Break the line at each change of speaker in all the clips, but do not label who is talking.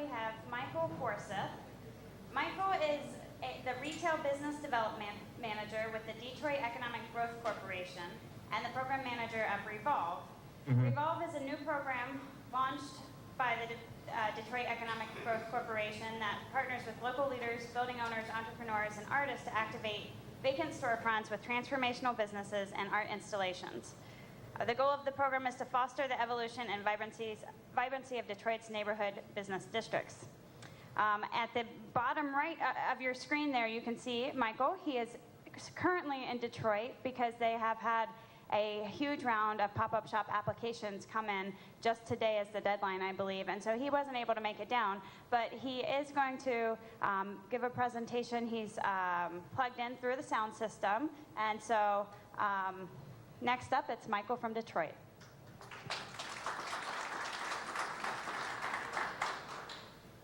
we have Michael Forsyth. Michael is the Retail Business Development Manager with the Detroit Economic Growth Corporation and the Program Manager of Revolve. Revolve is a new program launched by the Detroit Economic Growth Corporation that partners with local leaders, building owners, entrepreneurs, and artists to activate vacant storefronts with transformational businesses and art installations. The goal of the program is to foster the evolution and vibrancy of Detroit's neighborhood business districts. At the bottom right of your screen there, you can see Michael. He is currently in Detroit because they have had a huge round of pop-up shop applications come in. Just today is the deadline, I believe, and so he wasn't able to make it down, but he is going to give a presentation. He's plugged in through the sound system, and so next up, it's Michael from Detroit.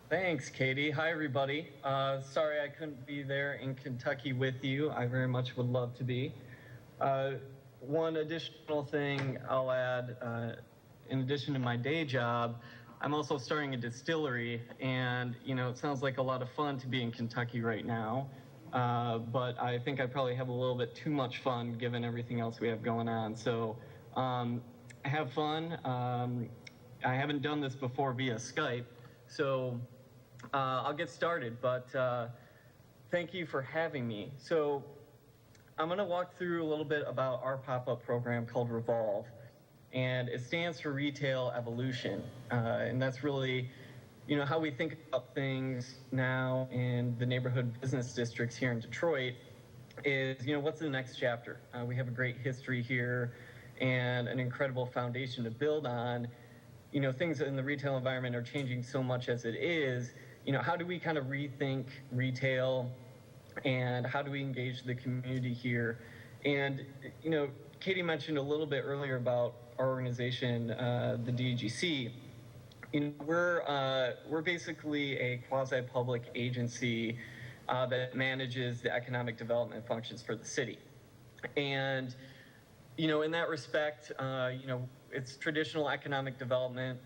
Thanks, Katie. Hi, everybody. Sorry I couldn't be there in Kentucky with you. I very much would love to be. One additional thing I'll add, in addition to my day job, I'm also starting a distillery, and it sounds like a lot of fun to be in Kentucky right now, but I think I probably have a little bit too much fun given everything else we have going on. So have fun. I haven't done this before via Skype, so I'll get started, but thank you for having me. So I'm going to walk through a little bit about our pop-up program called Revolve, and it stands for Retail Evolution, and that's really, how we think about things now in the neighborhood business districts here in Detroit is, what's the next chapter? We have a great history here and an incredible foundation to build on. Things in the retail environment are changing so much as it is. How do we kind of rethink retail? And how do we engage the community here? And, Katie mentioned a little bit earlier about our organization, the DEGC. We're basically a quasi-public agency that manages the economic development functions for the city. And, in that respect, it's traditional economic development,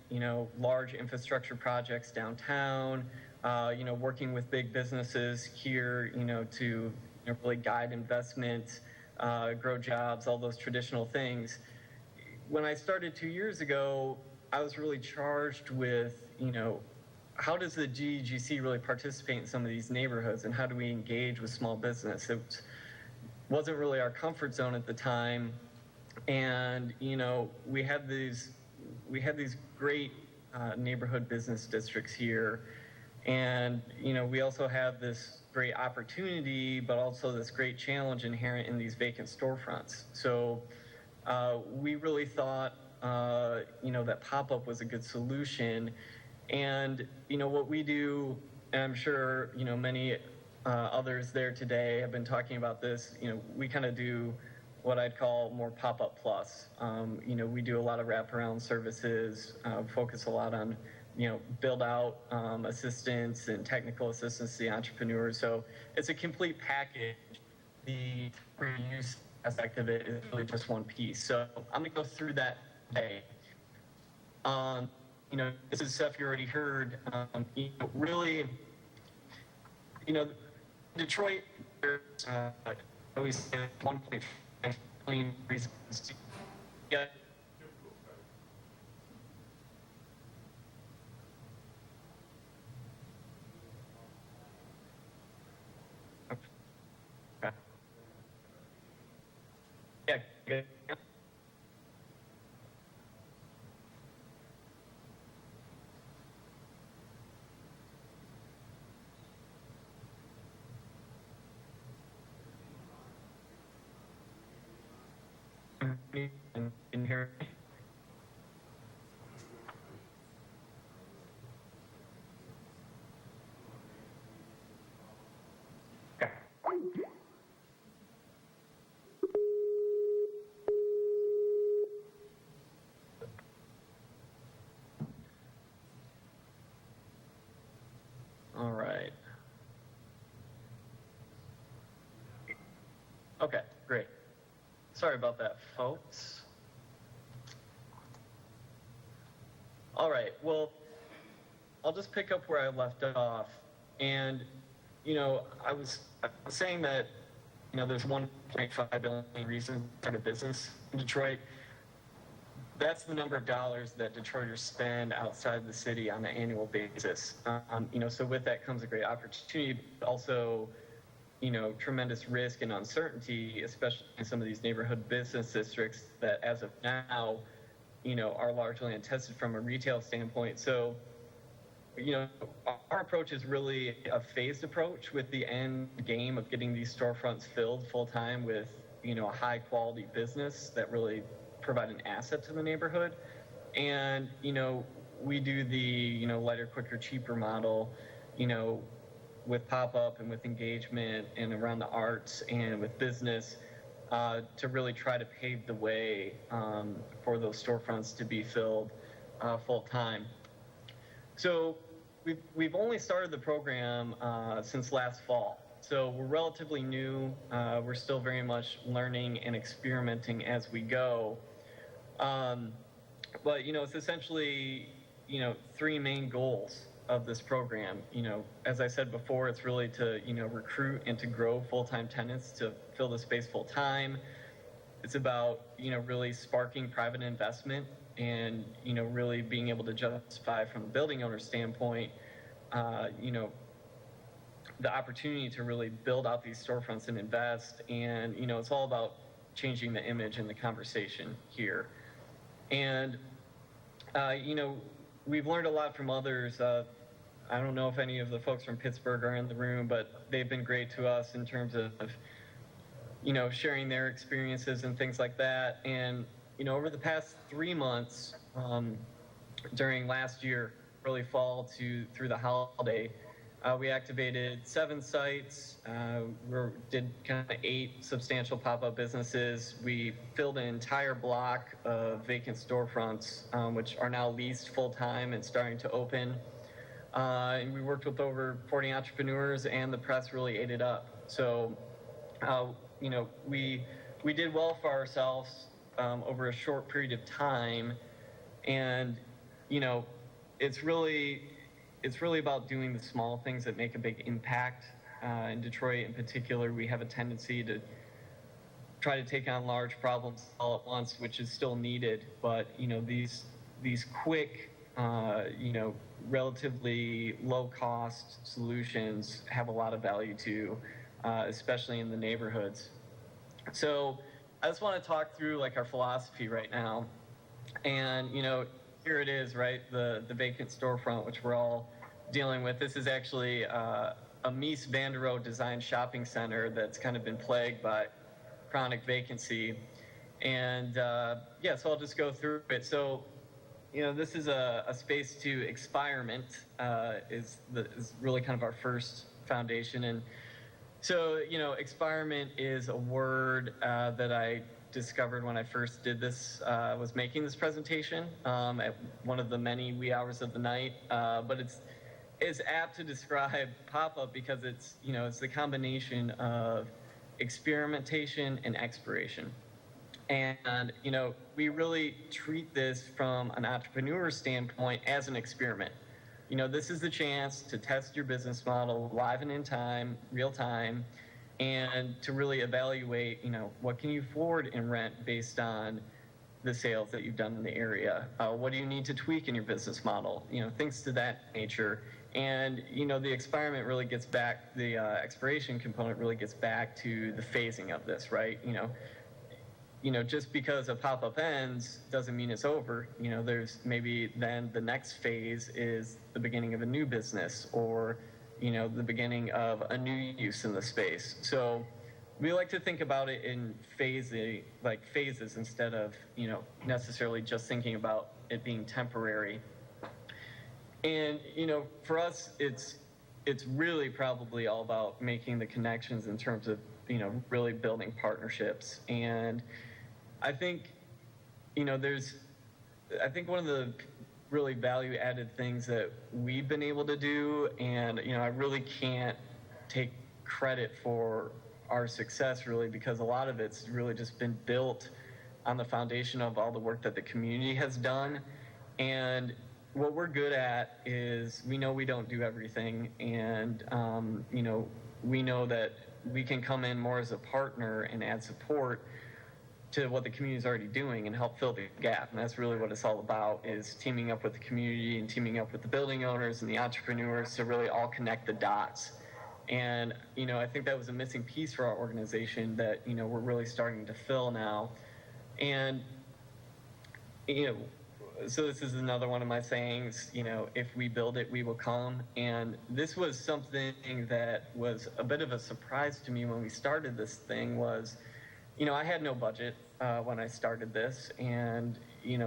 large infrastructure projects downtown, working with big businesses here, to really guide investment, grow jobs, all those traditional things. When I started 2 years ago, I was really charged with, how does the DEGC really participate in some of these neighborhoods, and how do we engage with small business? It wasn't really our comfort zone at the time, and we had these great neighborhood business districts here. And, we also have this great opportunity, but also this great challenge inherent in these vacant storefronts. So we really thought, that pop-up was a good solution. And, what we do, and I'm sure, many others there today have been talking about this, we kind of do what I'd call more pop-up plus. We do a lot of wraparound services, focus a lot on build out assistance and technical assistance to the entrepreneurs. So it's a complete package. The reuse aspect of it is really just one piece. So I'm gonna go through that today. This is stuff you already heard. Really, Detroit, there's always 1.5 million reasons. Yeah. Yeah, good. In here. Okay. All right. Okay, great. Sorry about that, folks. All right, well, I'll I'll just pick up where I left off. And, I was saying that, there's 1.5 billion reasons to start a business in Detroit. That's the number of dollars that Detroiters spend outside the city on an annual basis. So with that comes a great opportunity, but also, tremendous risk and uncertainty, especially in some of these neighborhood business districts that as of now, are largely untested from a retail standpoint. So, our approach is really a phased approach with the end game of getting these storefronts filled full time with, a high quality business that really provide an asset to the neighborhood. And, we do the, lighter, quicker, cheaper model, with pop-up and with engagement and around the arts and with business to really try to pave the way for those storefronts to be filled full time. So we've only started the program since last fall. So we're relatively new. We're still very much learning and experimenting as we go. But, it's essentially, three main goals of this program. As I said before, it's really to, recruit and to grow full-time tenants to fill the space full-time. It's about, really sparking private investment and, really being able to justify from the building owner standpoint, the opportunity to really build out these storefronts and invest. And, it's all about changing the image and the conversation here. And, we've learned a lot from others. I don't know if any of the folks from Pittsburgh are in the room, but they've been great to us in terms of, sharing their experiences and things like that. And, over the past 3 months, during last year, early fall through the holiday, we activated 7 sites. We did kind of 8 substantial pop-up businesses. We filled an entire block of vacant storefronts, which are now leased full-time and starting to open. And we worked with over 40 entrepreneurs, and the press really ate it up. So, we did well for ourselves over a short period of time, and it's really about doing the small things that make a big impact. In Detroit, in particular, we have a tendency to try to take on large problems all at once, which is still needed. But these quick, relatively low-cost solutions have a lot of value too, especially in the neighborhoods. So I just want to talk through like our philosophy right now. And, here it is, right? The vacant storefront, which we're all dealing with. This is actually a Mies van der Rohe designed shopping center that's kind of been plagued by chronic vacancy. And so I'll just go through it. So, this is a space to experiment, is really kind of our first foundation. And so, experiment is a word that I discovered when I first did this, was making this presentation at one of the many wee hours of the night. But it's apt to describe pop-up because it's the combination of experimentation and exploration. And, we really treat this from an entrepreneur standpoint as an experiment. This is the chance to test your business model live and in time, real time, and to really evaluate, what can you afford in rent based on the sales that you've done in the area? What do you need to tweak in your business model? Things to that nature. And, the experiment really gets back, the exploration component really gets back to the phasing of this, right? Just because a pop-up ends doesn't mean it's over. There's maybe then the next phase is the beginning of a new business or, the beginning of a new use in the space. So we like to think about it in phases instead of, necessarily just thinking about it being temporary. And, for us, it's really probably all about making the connections in terms of, really building partnerships. And I think, I think one of the really value added things that we've been able to do, and, I really can't take credit for our success really, because a lot of it's really just been built on the foundation of all the work that the community has done. And, what we're good at is we know we don't do everything, and we know that we can come in more as a partner and add support to what the community is already doing and help fill the gap. And that's really what it's all about, is teaming up with the community and teaming up with the building owners and the entrepreneurs to really all connect the dots. And I think that was a missing piece for our organization that we're really starting to fill now. And so this is another one of my sayings, if we build it, we will come. And this was something that was a bit of a surprise to me when we started this thing. Was I had no budget when I started this, and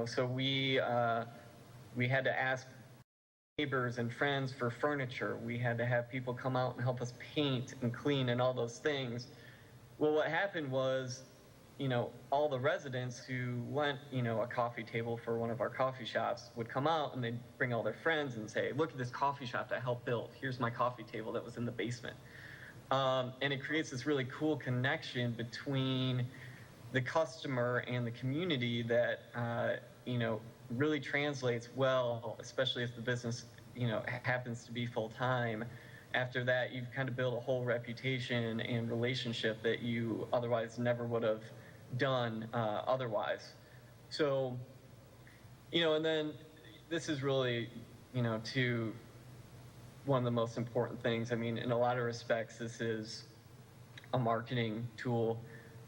so we had to ask neighbors and friends for furniture. We had to have people come out and help us paint and clean and all those things. Well, what happened was, all the residents who went, a coffee table for one of our coffee shops would come out and they'd bring all their friends and say, look at this coffee shop that I helped build. Here's my coffee table that was in the basement. And it creates this really cool connection between the customer and the community that, really translates well, especially if the business, happens to be full time. After that, you've kind of built a whole reputation and relationship that you otherwise never would have done otherwise. So, and then this is really, to one of the most important things. I mean, in a lot of respects, this is a marketing tool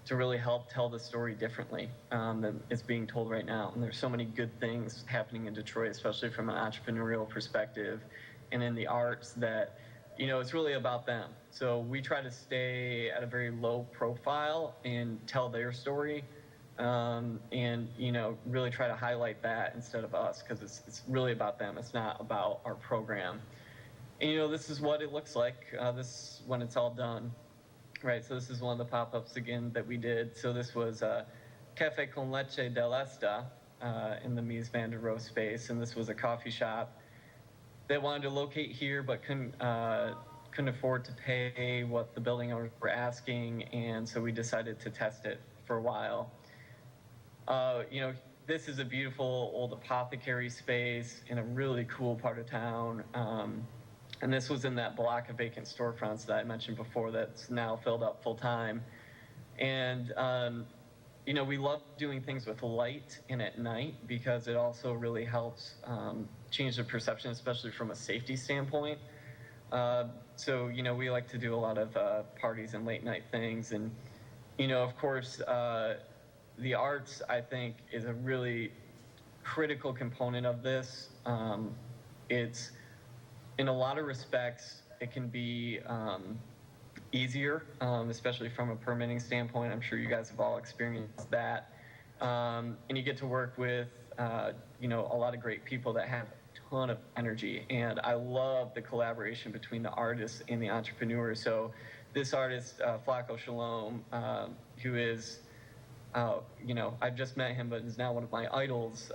to really help tell the story differently than it's being told right now. And there's so many good things happening in Detroit, especially from an entrepreneurial perspective and in the arts, that it's really about them. So we try to stay at a very low profile and tell their story, and really try to highlight that instead of us, because it's really about them. It's not about our program. And this is what it looks like this when it's all done. Right, so this is one of the pop-ups again that we did. So this was Café con Leche del Este in the Mies van der Rohe space, and this was a coffee shop that wanted to locate here but couldn't afford to pay what the building owners were asking, and so we decided to test it for a while. This is a beautiful old apothecary space in a really cool part of town. And this was in that block of vacant storefronts that I mentioned before that's now filled up full time. And, we love doing things with light and at night because it also really helps change the perception, especially from a safety standpoint. So, we like to do a lot of parties and late night things. And, of course, the arts, I think, is a really critical component of this. It's, in a lot of respects, it can be easier, especially from a permitting standpoint. I'm sure you guys have all experienced that. And you get to work with, a lot of great people that have a ton of energy. And I love the collaboration between the artists and the entrepreneurs. So this artist, Flaco Shalom, who is, I've just met him, but is now one of my idols.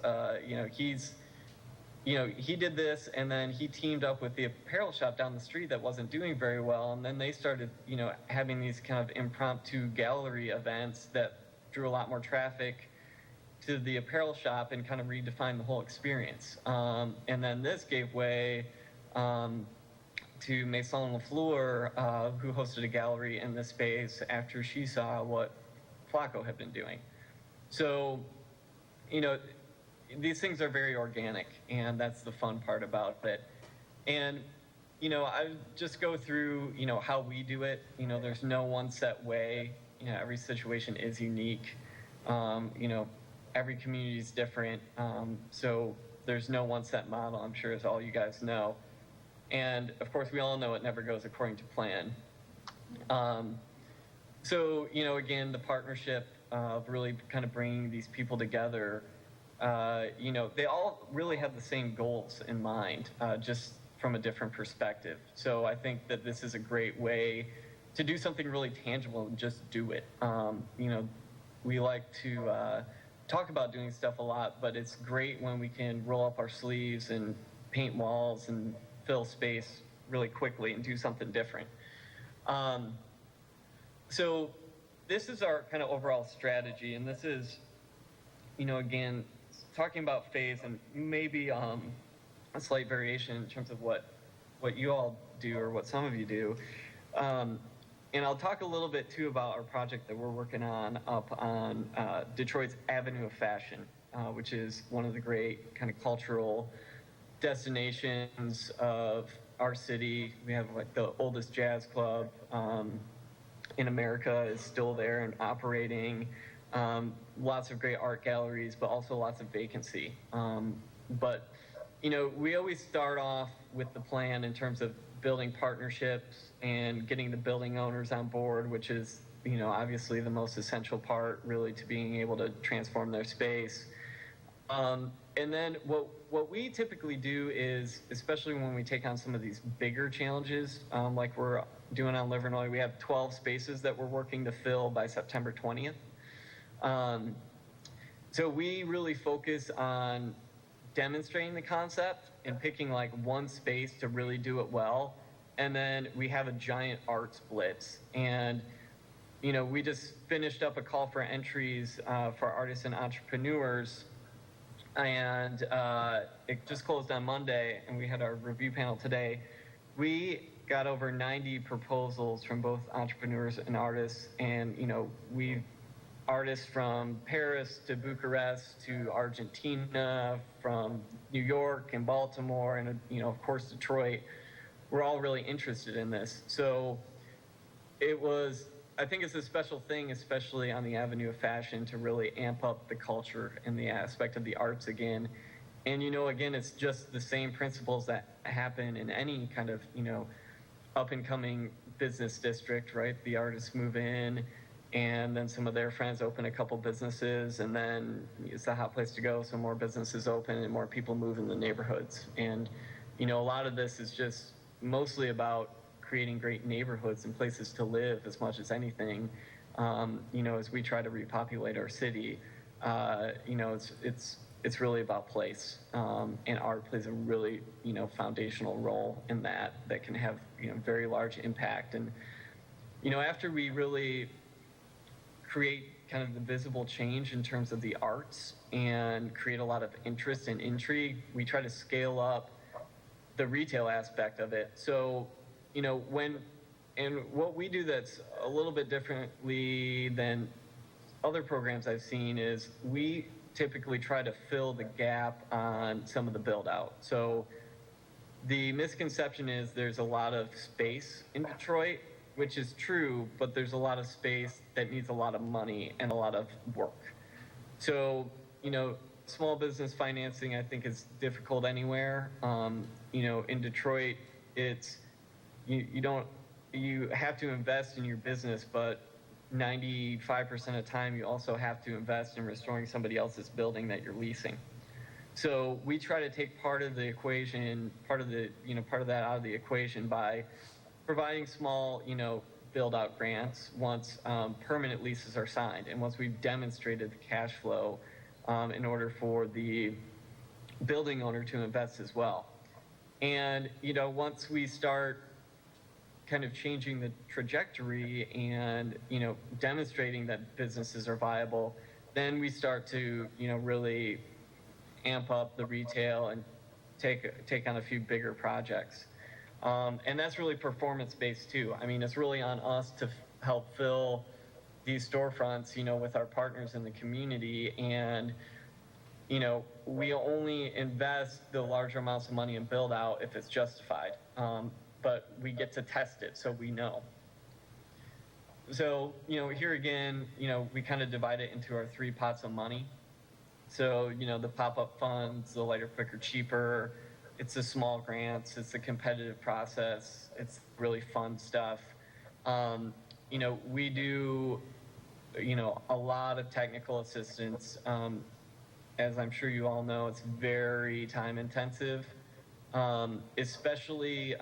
He did this, and then he teamed up with the apparel shop down the street that wasn't doing very well, and then they started, having these kind of impromptu gallery events that drew a lot more traffic to the apparel shop and kind of redefined the whole experience. And then this gave way to Maison Lafleur, who hosted a gallery in this space after she saw what Flaco had been doing. So, these things are very organic, and that's the fun part about it. And, I just go through, how we do it. There's no one set way. Every situation is unique. Every community is different. So there's no one set model, I'm sure, as all you guys know. And, of course, we all know it never goes according to plan. So, again, the partnership of really kind of bringing these people together, they all really have the same goals in mind, just from a different perspective. So I think that this is a great way to do something really tangible and just do it. We like to talk about doing stuff a lot, but it's great when we can roll up our sleeves and paint walls and fill space really quickly and do something different. So this is our kind of overall strategy, and this is, again, talking about phase, and maybe a slight variation in terms of what you all do or what some of you do. And I'll talk a little bit too about our project that we're working on up on Detroit's Avenue of Fashion, which is one of the great kind of cultural destinations of our city. We have like the oldest jazz club in America is still there and operating. Lots of great art galleries, but also lots of vacancy. But we always start off with the plan in terms of building partnerships and getting the building owners on board, which is, obviously the most essential part really to being able to transform their space. And then what we typically do is, especially when we take on some of these bigger challenges, like we're doing on Livernois, we have 12 spaces that we're working to fill by September 20th. So we really focus on demonstrating the concept and picking like one space to really do it well. And then we have a giant arts blitz. And, we just finished up a call for entries for artists and entrepreneurs. And it just closed on Monday, and we had our review panel today. We got over 90 proposals from both entrepreneurs and artists. And, we artists from Paris to Bucharest to Argentina, from New York and Baltimore, and of course Detroit. We're all really interested in this. So I think it's a special thing, especially on the Avenue of Fashion, to really amp up the culture and the aspect of the arts again. And again, it's just the same principles that happen in any kind of up and coming business district, right? The artists move in, and then some of their friends open a couple businesses, and then it's a hot place to go, so more businesses open and more people move in the neighborhoods. And a lot of this is just mostly about creating great neighborhoods and places to live as much as anything. As we try to repopulate our city, it's really about place, and art plays a really foundational role in that can have very large impact. And after we really create kind of the visible change in terms of the arts and create a lot of interest and intrigue, we try to scale up the retail aspect of it. So, what we do that's a little bit differently than other programs I've seen is we typically try to fill the gap on some of the build out. So the misconception is there's a lot of space in Detroit, which is true, but there's a lot of space that needs a lot of money and a lot of work. So, small business financing, I think, is difficult anywhere. In Detroit, it's, you have to invest in your business, but 95% of the time you also have to invest in restoring somebody else's building that you're leasing. So we try to take part of the equation, part of that out of the equation by providing small, build out grants once permanent leases are signed and once we've demonstrated the cash flow in order for the building owner to invest as well. And, once we start kind of changing the trajectory and, demonstrating that businesses are viable, then we start to, really amp up the retail and take on a few bigger projects. And that's really performance-based too. I mean, it's really on us to help fill these storefronts, with our partners in the community. And, we only invest the larger amounts of money in build out if it's justified. But we get to test it, so we know. So, here again, we kind of divide it into our 3 pots of money. So, the pop-up funds, the lighter, quicker, cheaper, it's the small grants, it's the competitive process, it's really fun stuff. We do, a lot of technical assistance. As I'm sure you all know, it's very time intensive, especially,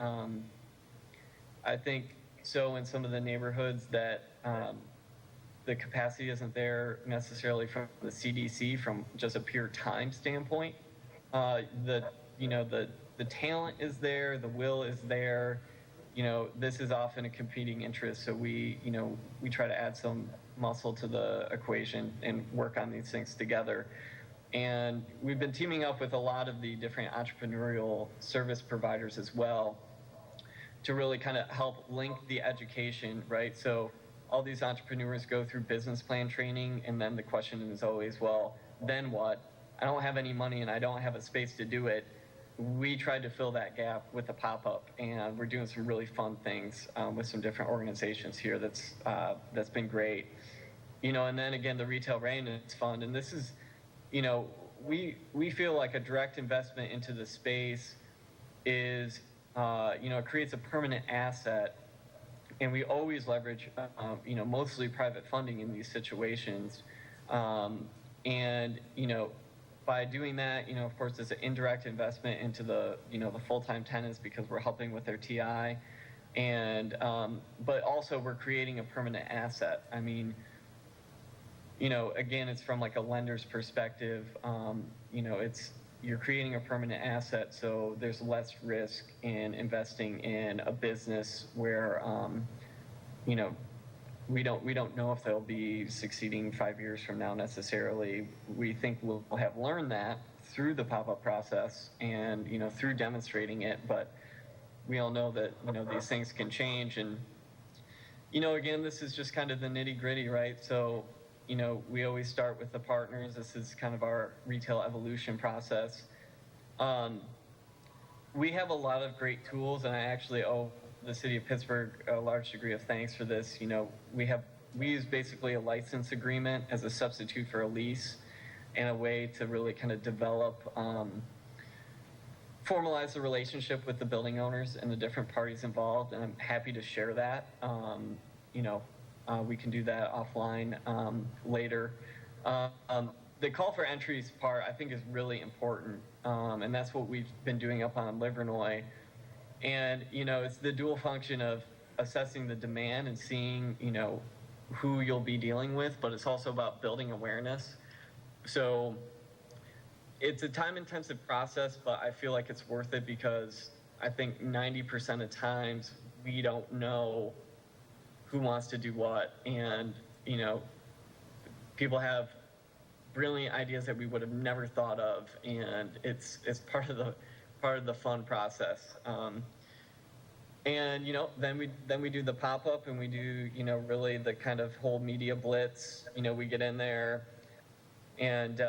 I think, so in some of the neighborhoods that the capacity isn't there necessarily from the CDC from just a pure time standpoint. The talent is there, the will is there. This is often a competing interest, so we try to add some muscle to the equation and work on these things together. And we've been teaming up with a lot of the different entrepreneurial service providers as well to really kind of help link the education, right? So all these entrepreneurs go through business plan training, and then the question is always, well, then what? I don't have any money and I don't have a space to do it. We tried to fill that gap with a pop-up, and we're doing some really fun things with some different organizations here. That's been great. And then again, the Retail Readiness Fund, and this is, we feel like a direct investment into the space is, it creates a permanent asset, and we always leverage, mostly private funding in these situations. By doing that, of course, there's an indirect investment into the full-time tenants because we're helping with their TI, but also we're creating a permanent asset. I mean, again, it's from like a lender's perspective. You're creating a permanent asset, so there's less risk in investing in a business where, we don't know if they'll be succeeding 5 years from now necessarily. We think we'll have learned that through the pop-up process and, through demonstrating it, but we all know that, these things can change. And, again, this is just kind of the nitty-gritty, right? So, we always start with the partners. This is kind of our retail evolution process. We have a lot of great tools, and I actually owe the city of Pittsburgh a large degree of thanks for this. We use basically a license agreement as a substitute for a lease and a way to really kind of develop, formalize the relationship with the building owners and the different parties involved. And I'm happy to share that. We can do that offline later. The call for entries part, I think, is really important. And that's what we've been doing up on Livernois. And, it's the dual function of assessing the demand and seeing, who you'll be dealing with, but it's also about building awareness. So it's a time-intensive process, but I feel like it's worth it because I think 90% of times we don't know who wants to do what. And, people have brilliant ideas that we would have never thought of, and it's part of the fun process. And then we do the pop-up, and we do really the kind of whole media blitz. We get in there and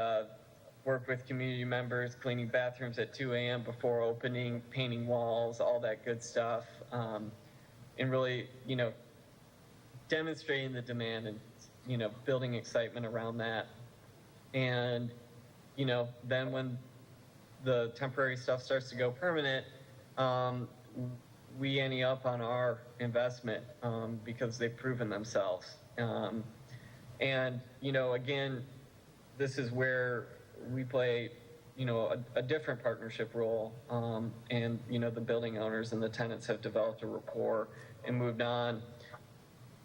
work with community members, cleaning bathrooms at 2 a.m. before opening, painting walls, all that good stuff, and really demonstrating the demand and building excitement around that. And then when the temporary stuff starts to go permanent, we ante up on our investment because they've proven themselves. And again, this is where we play a different partnership role, and the building owners and the tenants have developed a rapport and moved on.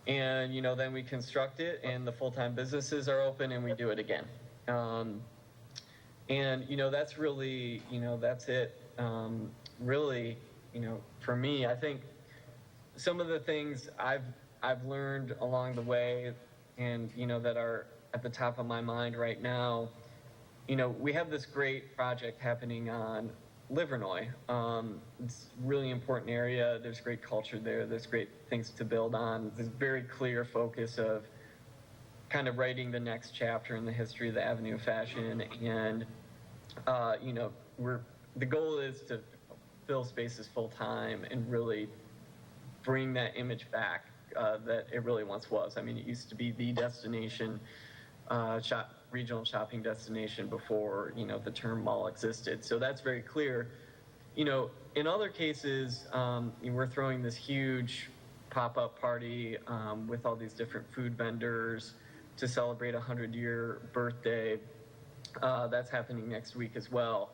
And then we construct it, and the full-time businesses are open, and we do it again. And that's really that's it. Really, for me, I think some of the things I've learned along the way, and that are at the top of my mind right now. We have this great project happening on Livernois. It's a really important area. There's great culture there. There's great things to build on. There's very clear focus of kind of writing the next chapter in the history of the Avenue of Fashion. And, the goal is to fill spaces full time and really bring that image back that it really once was. I mean, it used to be the destination, regional shopping destination before, the term mall existed. So that's very clear. In other cases, we're throwing this huge pop-up party with all these different food vendors to celebrate a 100-year birthday. That's happening next week as well.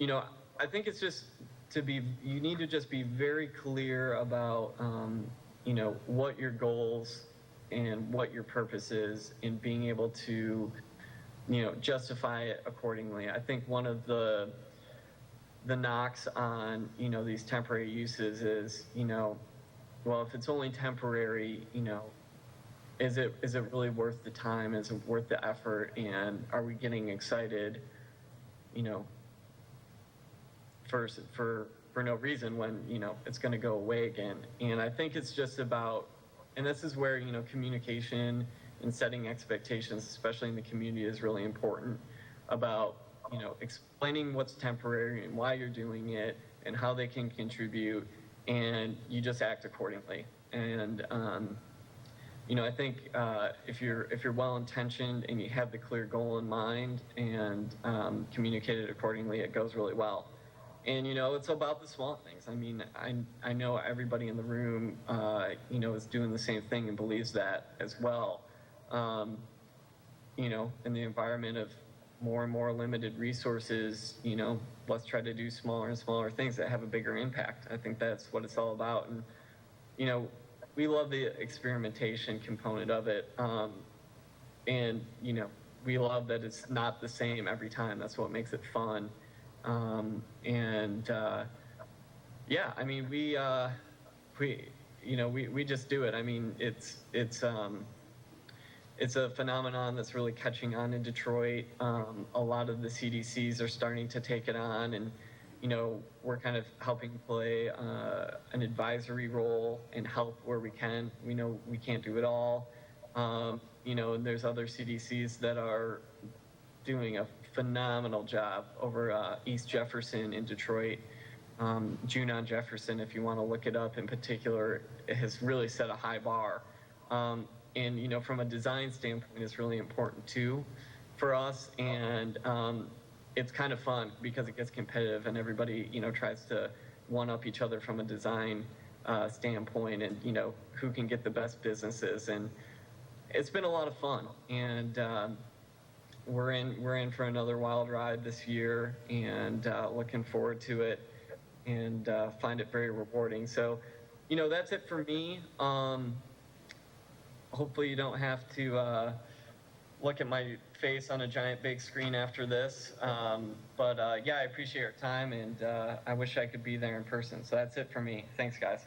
I think it's just you need to just be very clear about, what your goals and what your purpose is in being able to, justify it accordingly. I think one of the knocks on, these temporary uses is, well, if it's only temporary, is it really worth the time? Is it worth the effort? And are we getting excited, you know, for no reason when, you know, it's going to go away again? And I think it's just about, and this is where, you know, communication and setting expectations, especially in the community, is really important, about, you know, explaining what's temporary and why you're doing it and how they can contribute, and you just act accordingly. And you know, I think if you're well-intentioned and you have the clear goal in mind and communicate it accordingly, it goes really well. And, you know, it's about the small things. I mean, I know everybody in the room, you know, is doing the same thing and believes that as well. You know, in the environment of more and more limited resources, you know, let's try to do smaller and smaller things that have a bigger impact. I think that's what it's all about. And, you know, we love the experimentation component of it. And, you know, we love that it's not the same every time. That's what makes it fun. Yeah, I mean, we just do it. I mean, it's a phenomenon that's really catching on in Detroit. A lot of the CDCs are starting to take it on, and, you know, we're kind of helping play an advisory role and help where we can. We know we can't do it all. You know, and there's other CDCs that are doing a phenomenal job over East Jefferson in Detroit. Junon Jefferson, if you want to look it up in particular, has really set a high bar. And, you know, from a design standpoint, it's really important too for us. And it's kind of fun because it gets competitive and everybody, you know, tries to one-up each other from a design standpoint, and, you know, who can get the best businesses. And it's been a lot of fun. And we're in for another wild ride this year, and looking forward to it, and find it very rewarding. So, you know, that's it for me. Hopefully you don't have to look at my face on a giant big screen after this. But yeah, I appreciate your time, and I wish I could be there in person. So that's it for me. Thanks, guys.